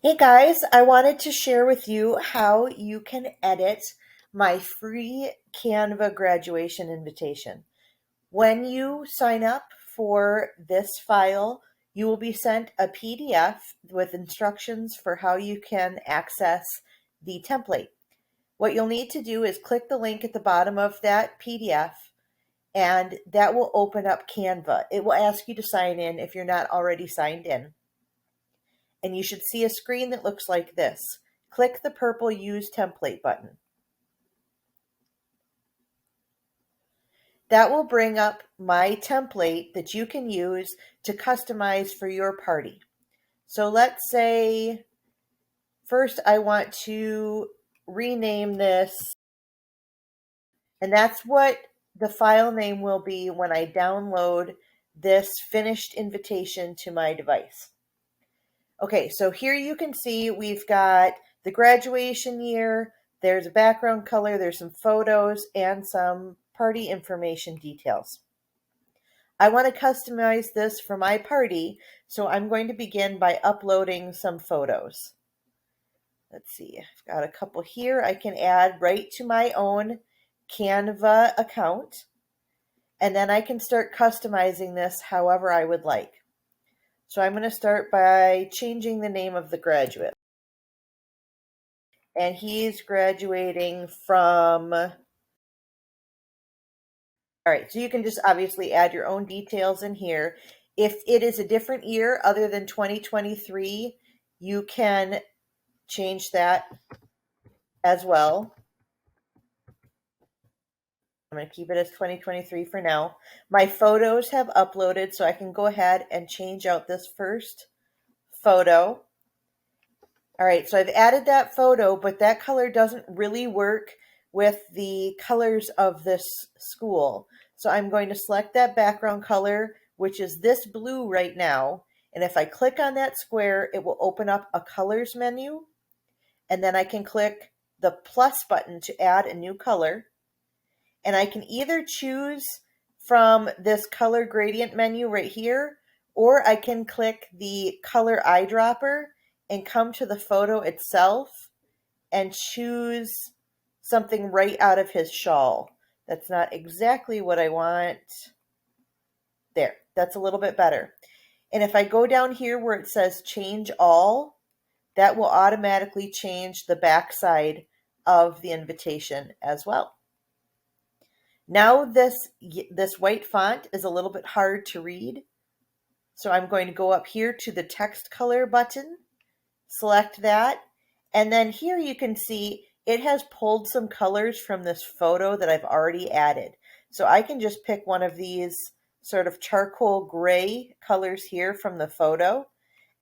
Hey guys, I wanted to share with you how you can edit my free Canva graduation invitation. When you sign up for this file, you will be sent a PDF with instructions for how you can access the template. What you'll need to do is click the link at the bottom of that PDF, and that will open up Canva. It will ask you to sign in if you're not already signed in, and you should see a screen that looks like this. Click the purple Use Template button. That will bring up my template that you can use to customize for your party. So let's say first I want to rename this, and that's what the file name will be when I download this finished invitation to my device. Okay, so here you can see we've got the graduation year, there's a background color, there's some photos, and some party information details. I want to customize this for my party, so I'm going to begin by uploading some photos. Let's see, I've got a couple here I can add right to my own Canva account, and then I can start customizing this however I would like. So I'm going to start by changing the name of the graduate. And he's graduating from, all right, so you can just obviously add your own details in here. If it is a different year other than 2023, you can change that as well. I'm going to keep it as 2023 for now. My photos have uploaded, so I can go ahead and change out this first photo. All right, so I've added that photo, but that color doesn't really work with the colors of this school. So I'm going to select that background color, which is this blue right now. And if I click on that square, it will open up a colors menu. And then I can click the plus button to add a new color. And I can either choose from this color gradient menu right here, or I can click the color eyedropper and come to the photo itself and choose something right out of his shawl. That's not exactly what I want. There, that's a little bit better. And if I go down here where it says change all, that will automatically change the backside of the invitation as well. Now this white font is a little bit hard to read. So I'm going to go up here to the text color button, select that, and then here you can see it has pulled some colors from this photo that I've already added. So I can just pick one of these sort of charcoal gray colors here from the photo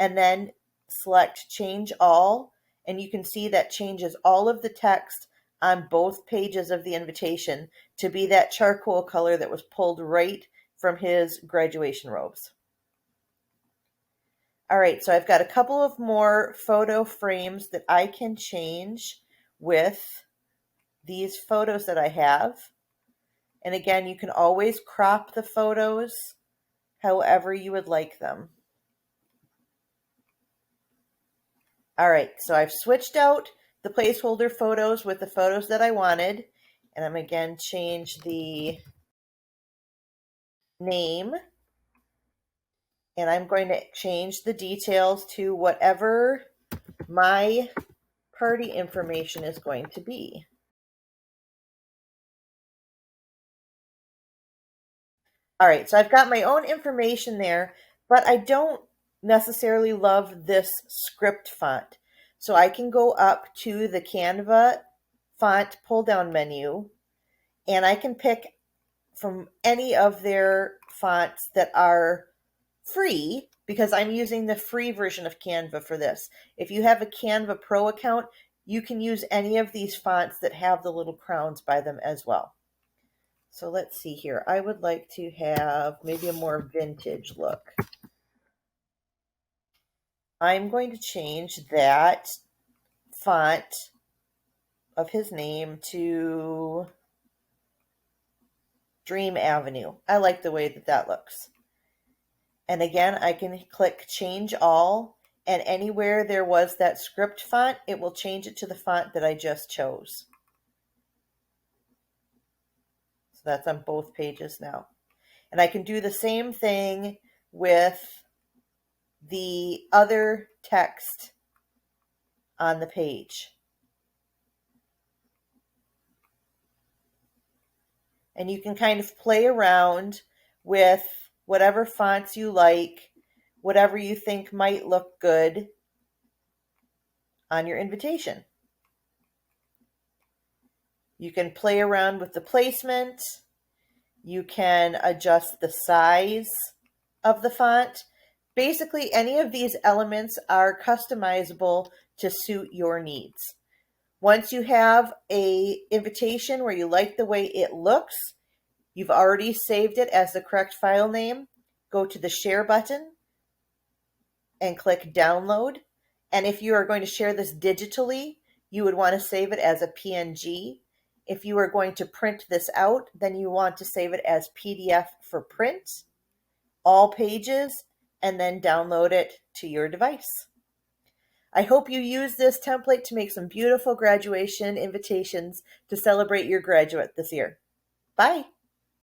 and then select change all, and you can see that changes all of the text on both pages of the invitation to be that charcoal color that was pulled right from his graduation robes. All right, so I've got a couple of more photo frames that I can change with these photos that I have. And again, you can always crop the photos however you would like them. All right, so I've switched out the placeholder photos with the photos that I wanted. And I'm again change the name. And I'm going to change the details to whatever my party information is going to be. All right, so I've got my own information there, but I don't necessarily love this script font. So I can go up to the Canva font pull-down menu, and I can pick from any of their fonts that are free, because I'm using the free version of Canva for this. If you have a Canva Pro account, you can use any of these fonts that have the little crowns by them as well. So let's see here. I would like to have maybe a more vintage look. I'm going to change that font of his name to Dream Avenue. I like the way that that looks. And again, I can click change all, and anywhere there was that script font, it will change it to the font that I just chose. So that's on both pages now. And I can do the same thing with the other text on the page. And you can kind of play around with whatever fonts you like, whatever you think might look good on your invitation. You can play around with the placement. You can adjust the size of the font. Basically, any of these elements are customizable to suit your needs. Once you have an invitation where you like the way it looks, you've already saved it as the correct file name, go to the Share button and click Download. And if you are going to share this digitally, you would want to save it as a PNG. If you are going to print this out, then you want to save it as PDF for print, all pages, and then download it to your device. I hope you use this template to make some beautiful graduation invitations to celebrate your graduate this year. Bye.